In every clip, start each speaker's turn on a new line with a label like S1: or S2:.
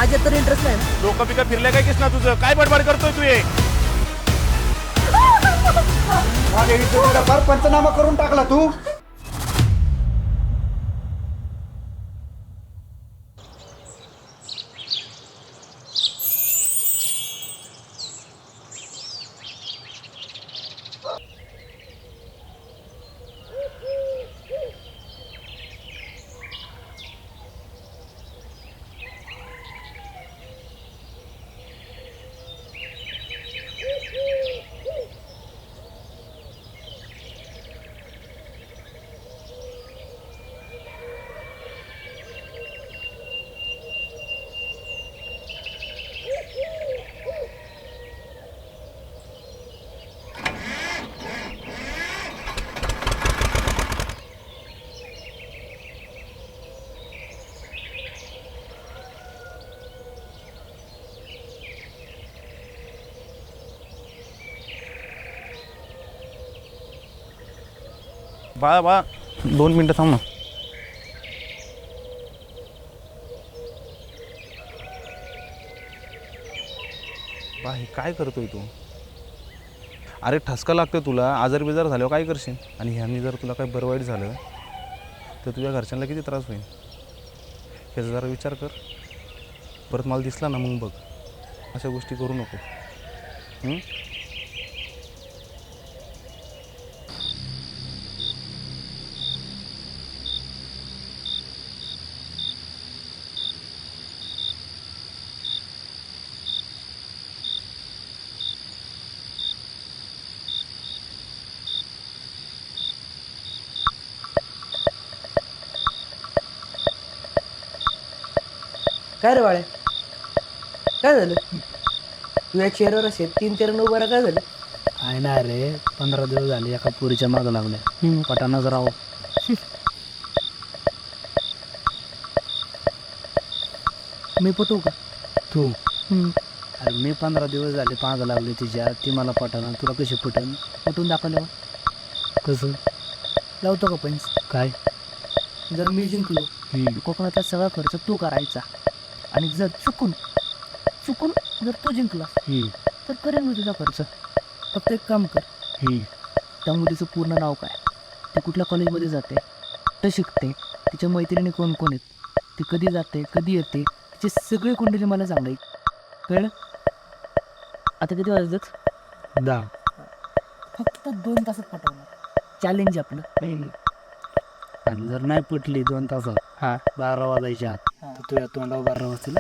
S1: माझ्यात तर इंटरेस्ट नाही ना.
S2: डोकं पिकं फिरलंय काय किसना तुझं? काय बडबड करतोय तू हे?
S3: फार पंचनामा करून टाकला तू.
S2: बाळा बाळा 2 मिनिटं थांब ना. बा हे काय करतोय तू? अरे ठसका लागतोय तुला, आजार बिजार झाल्यावर काय करशील? आणि ह्यांनी जर तुला काही बरं वाईट झालं तर तुझ्या घरच्यांना किती त्रास होईल ह्याचा जरा विचार कर. परत मला दिसला ना मग बघ, अशा गोष्टी करू नको.
S1: काय रे बाळे, काय झालं? तुझ्या चेहऱ्यावर असे 3-4 उभा काय झालं?
S4: काय नाही रे, 15 दिवस झाले एका पुरीच्या मागं लागल्या. पटाना जरा
S1: मी पटवू का?
S4: तू अरे मी 15 दिवस झाले मागं लागले तिच्या, ती मला पटाना. तुला कशी
S1: पटवून दाखवल्यावर
S4: कसं
S1: लावतो का पैंच?
S4: काय?
S1: जर मी जिंकलो कोकणातला सगळा खर्च तू करायचा, आणि जर चुकून जर तू जिंकला तर करेन मी तुझा खर्च. फक्त एक काम कर, त्या मुलीचं पूर्ण नाव काय, ती कुठल्या कॉलेजमध्ये जाते, कुठं शिकते, तिच्या मैत्रिणी कोण कोण आहेत, ती कधी जाते कधी येते, तिचे सगळे कुंडली मला सांगाय. कळलं? आता किती वाजतात?
S4: 10.
S1: फक्त 2 तासात पटवणार. चॅलेंज आपलं.
S4: आणि जर नाही पटली 2 तासात 12 वाजायच्या आत तर तुझ्या तोंडावर 12 वाजतील.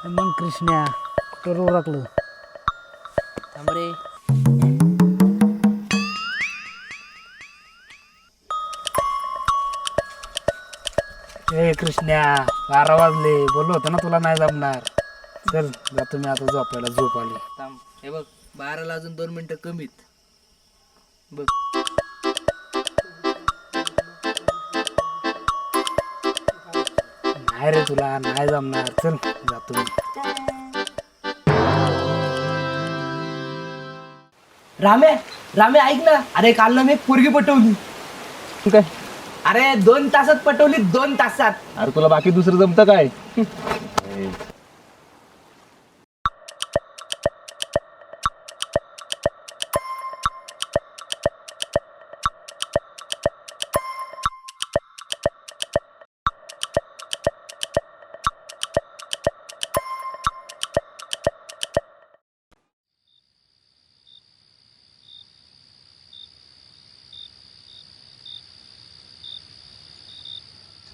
S4: मग कृष्णा करू लागलं.
S1: थांब रे.
S4: ए कृष्णा 12 वाजले, बोललो होतं ना तुला नाही जमणार. चल जातो मी आता झोपायला, झोप आली.
S1: थांब, हे बघ 12ला अजून 2 मिनिटं कमीत. बघ
S4: नाही रे, तुला नाही जमणार. चल जातो मी.
S1: रामे ऐक ना. अरे काल ना मी एक पोरगी पटवली.
S2: काय?
S1: अरे 2 तासात पटवली, 2 तासात.
S2: अरे तुला बाकी दुसरं जमतं काय?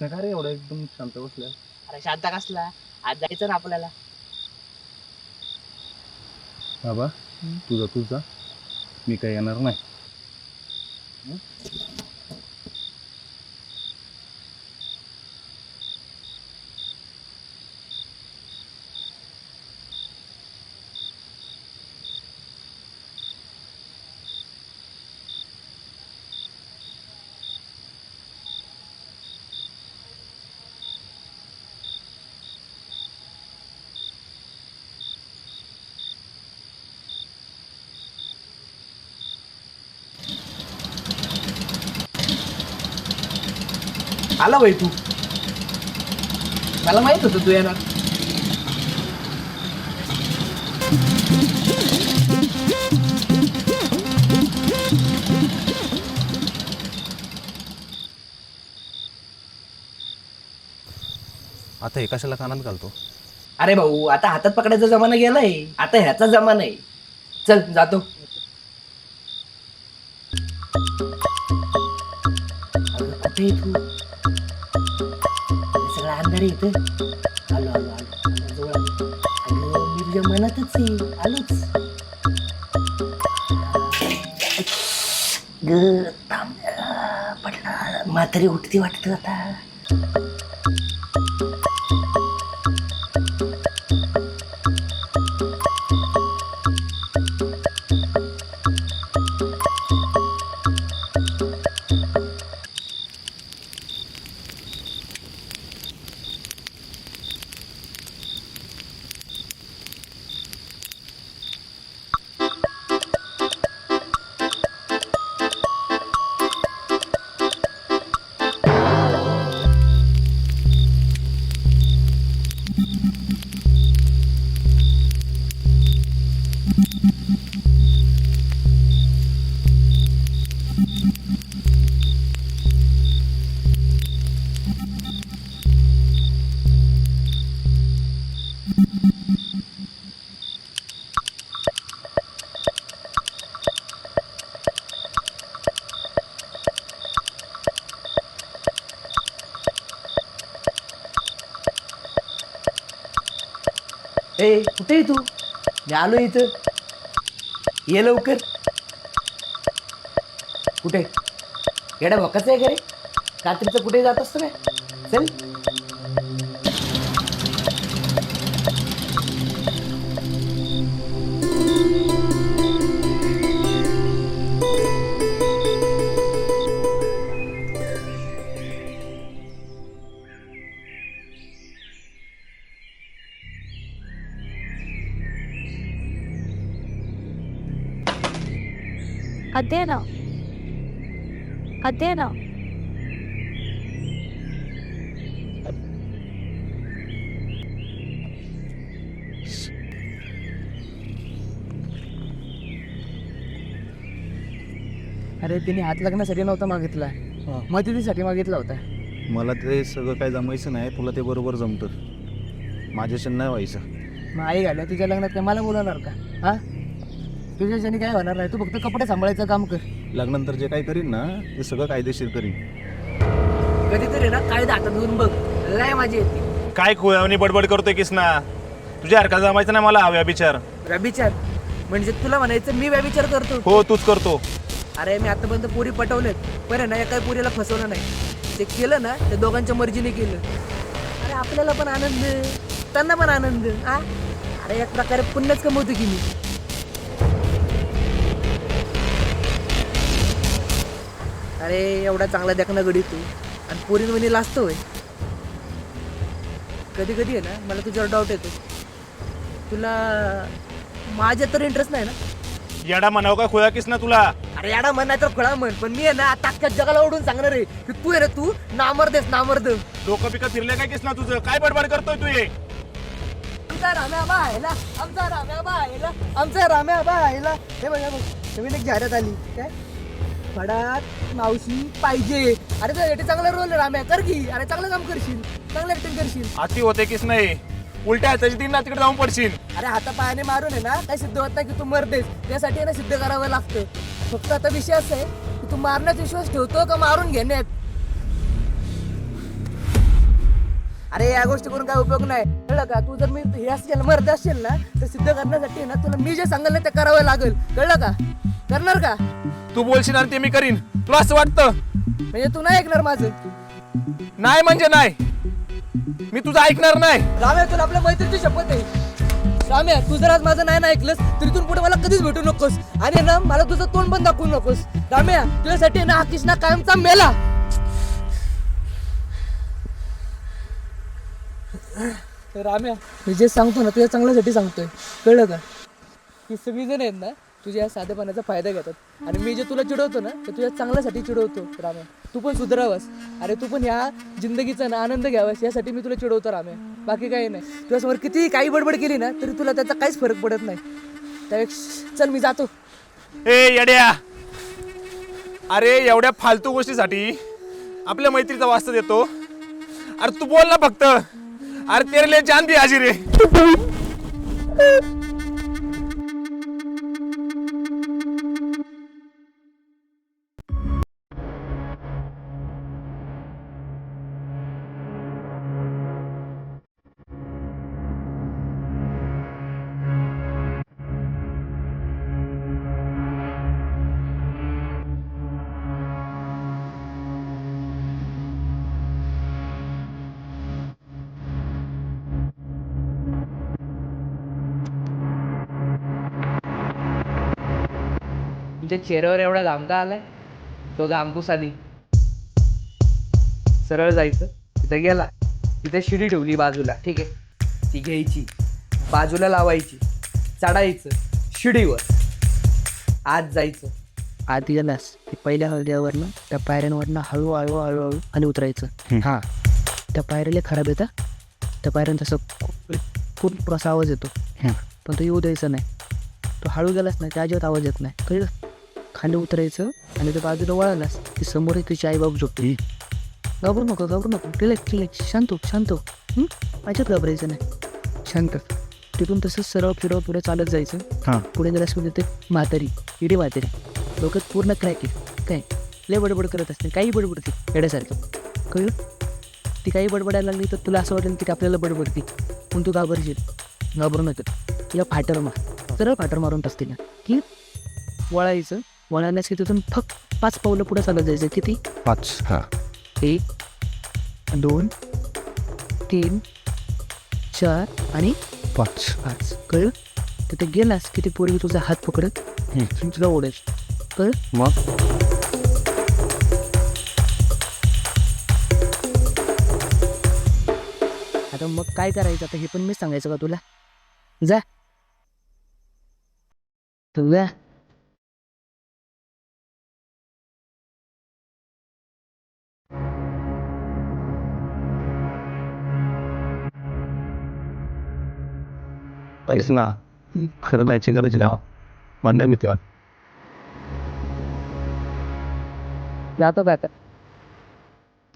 S2: का रे एवढं एकदम शांत बसल्या?
S1: अरे शांत कसला, आज जायचं ना आपल्याला.
S2: बाबा तुझा मी काही येणार नाही.
S1: आला बाई तू, मला माहित होतं तू येणार.
S2: आता हे कशाला कानात घालतो?
S1: अरे भाऊ, आता हातात पकडायचा जमाना गेलाय, आता ह्याचा जमाना आहे. चल जातो. अगं, कुठे आहे तू? हे सगळं अंधार येत. आलो आलो आलो, जवळ आलो. अगं, मी तुझ्या मनातच आहे, आलोच. ग थांब, पडला. म्हातारी उठती वाटत आता. ए, कुठे आहे तू? मी आलो इथं, ये लवकर. कुठे येडा भकाच आहे का रे? रात्रीचं कुठे जात असतो काय? चल.
S5: ಅದೇನೋ ಅದೇನೋ
S1: अरे, तिने हात लग्नासाठी नव्हता मागितला, मदतीसाठी मागितला होता.
S2: मला ते सगळं काय जमायचं नाही, तुला ते बरोबर जमतं. माझ्याशी नाही व्हायचं.
S1: मग आई घाल्या तुझ्या लग्नात काय मला बोलवणार का? हा, तुझ्याच्याने काय होणार नाही. तू फक्त कपडे सांभाळायचं काम कर.
S2: लग्नानंतर जे काही करीन ना, ते सगळं कायदेशीर करीन.
S1: कधीतरी ना कायदा हातात घेऊन बघ, लय माझी येते.
S2: काय खोयावणी बडबड करतोय किस ना? तुझ्या हरकत जमायचं नाही मला, हव्या विचार.
S1: व्यभिचार म्हणजे तुला म्हणायचं मी व्यभिचार करतो?
S2: हो, तूच करतो.
S1: अरे, मी आतापर्यंत पुरी पटवलेत, बरं ना, एका पुरीला फसवलं नाही. ते केलं ना, ते दोघांच्या मर्जीने केलं. अरे, आपल्याला पण आनंद, त्यांना पण आनंद. आ अरे, एक प्रकारे पुण्यच कमवतो की मी. अरे, एवढा चांगला देखना गडी तू, आणि पोरीन म्हणे लाजतोय. कधी कधी आहे ना, मला तुझ्यावर डाऊट येतो. तुला माझ्यात तर इंटरेस्ट नाही ना?
S2: येडा म्हणाव का खोया किस ना तुला?
S1: अरे, याडा म्हण नाही तर खुळा म्हण, पण मी आहे ना आता अख्ख्या जगाला ओढून सांगणार आहे की तू आहे ना, तू नामर्देस, नामर्द.
S2: डोकं पिकं फिरले काय किस ना तुझं? काय बडबड करतोय तू हे?
S1: आमचा राम्या बा आयला, आमचा राम्या बा आयला, आमचा राम्या बा आयला. हे बघ, हे बघ, नवीन एक जाहिरात आली. काय? फडात मावशी पाहिजे. अरे, तुझ्यासाठी चांगला रोल आहे राम्या, कर की. अरे, चांगलं काम करशील, चांगलं ऍक्टिंग करशील.
S2: अति होते किस नाही, उलट्या हाताची तीन ना तिकडे जाऊन पडशील.
S1: अरे, हातापायाने मारून आहे ना काही सिद्ध होत नाही की तू मरतेस. त्यासाठी आहे ना सिद्ध करावं लागतं. फक्त आता विषय असा आहे की तू मारण्यात विश्वास ठेवतो का मारून घेण्यात. अरे, या गोष्टी करून काय उपयोग नाही, कळलं का? तू जर मी हे असेल मरत असेल ना, तर सिद्ध करण्यासाठी ना तुला मी जे सांगेल ना ते करावं लागेल, कळलं का? करणार का?
S2: तू बोलशील आणि ते मी करीन. तुला असं वाटतं?
S1: म्हणजे तू नाही ऐकणार माझं?
S2: नाही म्हणजे नाही, मी तुझं ऐकणार नाही.
S1: राम्या, तुला आपल्या मैत्रीची शपथ आहे. राम्या, तू जर आज माझं नाही ना ऐकलंस तर इथून पुढे मला कधीच भेटू नकोस, आणि ना मला तुझं तोंड पण दाखवू नकोस. राम्या, तुझ्यासाठी ना हा कृष्णा कायमचा मेला. राम्या, मी जे सांगतो ना तुझ्या चांगल्यासाठी सांगतोय, कळलं का? ही सगळी जण आहेत ना तुझ्या या साधेपणाचा फायदा घेतात आणि मी जे तुला चिडवतो ना ते तुझ्या चांगल्यासाठी चिडवतो राम्या. तू पण सुधरावस. अरे तू पण ह्या जिंदगीचा ना आनंद घ्यावास यासाठी मी तुला चिडवतो राम्या. बाकी काही नाही. तुझ्यासमोर किती काही बडबड केली ना तरी तुला त्याचा काहीच फरक पडत नाही. त्यापेक्षा चल मी जातो.
S2: ए येड्या, अरे एवढ्या फालतू गोष्टीसाठी आपल्या मैत्रीचा वास्ता देतो. अरे तू बोल ना फक्त. अरे तेरे लिए जान भी हाजिर है.
S1: तुमच्या चेहऱ्यावर एवढा घाम का आलाय? तो घामपूस आधी सरळ जायचं. तिथे गेला, तिथे शिडी ठेवली बाजूला, ठीक आहे, ती घ्यायची, बाजूला लावायची, चढायचं शिडीवर, आत जायचं. आत गेलास की पहिल्या हळद्यावरनं त्या पायऱ्यांवरनं हळूहळू हळूहळू आणि उतरायचं. हां, त्या पायऱ्याला खराब येतात. त्या पायऱ्यांचा असं खूप असा आवाज येतो, पण तो येऊ द्यायचा नाही. तो हळू गेलास नाही त्या अजिबात आवाज येत नाही. कळलं? खाली उतरायचं आणि त्या बाजूला वळालास की समोर तिचे आईबाप झोपते. घाबरू नको, घाबरू नको, रिलॅक्स, शांत हो. अजिबात घाबरायचं नाही, शांत. तिथून तसंच सरळ फिरव पुढे चालत जायचं. हां, पुढे गेल्यास म्हणजे ते म्हातारी, इडी म्हातारी, डोक्यात पूर्ण क्रॅक आहे. काय लय बडबड करत असते, काही बडबडते येड्यासारखं. कळलं? ती काही बडबडायला लागली तर तुला असं वाटेल की आपल्याला बडबडते, पण तू घाबरशील. घाबरू नका. तिला फाटर मार, सरळ फाटर मारून टाकते ना की वळायचं. वळाल्यास की तिथून फक्त 5 पावलं पुढे चालत जायचं. किती?
S2: 5. हां,
S1: 1 2 3 4 आणि 5. कळलं? तिथे गेलास की ती पोरगी तुझा हात पकडत तुला ओढायचं. कळलं?
S2: मग
S1: आता मग काय करायचं आता हे पण मी सांगायचं का तुला? जा तुला
S5: पैसे ना खरं जायची गरज नाही. मान्य मी तेव्हा
S1: जातो का आता?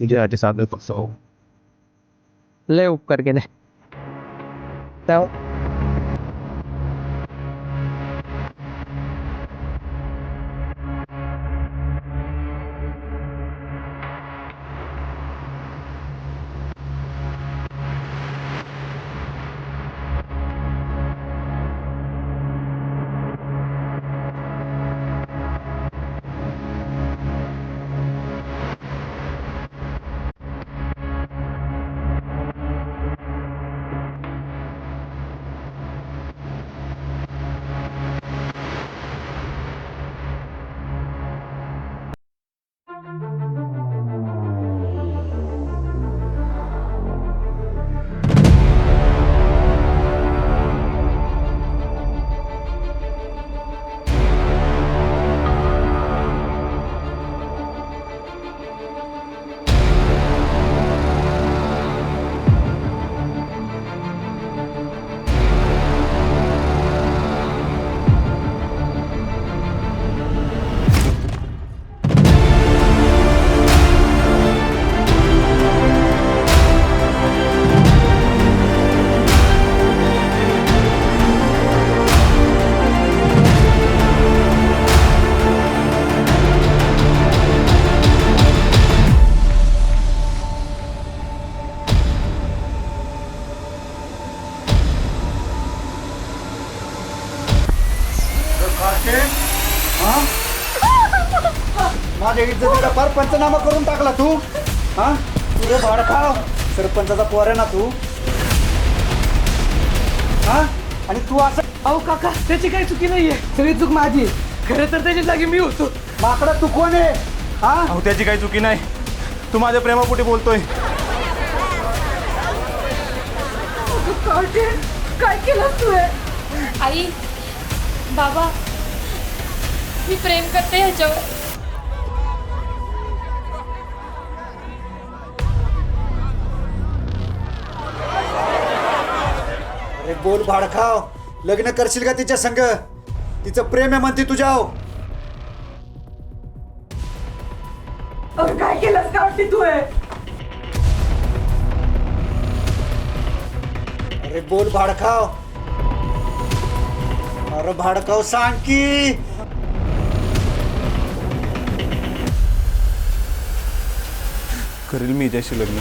S5: तुझ्यासाठी साधं कसं
S1: लय उपकार केले. जाऊ.
S3: माझ्या इज्जतीचा फार पंचनामा करून टाकला तू. हा, तुझे भाडखाव सरपंचाचा पोर आहे ना तू. हा, आणि तू असं.
S1: अहो काका, त्याची काही चुकी नाहीये, सगळी चूक माझी. खरं तर त्याची जागी मी होतो.
S3: माकडा तू कोण आहे? हा,
S2: अहो त्याची काही चुकी नाही. तू माझ्या प्रेमापोटी बोलतोय.
S1: काय केलं तू?
S6: आई बाबा मी प्रेम करते ह्याच्यावर.
S3: अरे बोल भाडखाव, लग्न करशील का तिच्या संग? तिचं प्रेम आहे म्हणते तुझ्याव.
S7: काय केलंस का वाटते तू?
S3: अरे बोल भाडखाव. अरे भाडखाव सांग की.
S2: करेल मी हिच्याशी लग्न.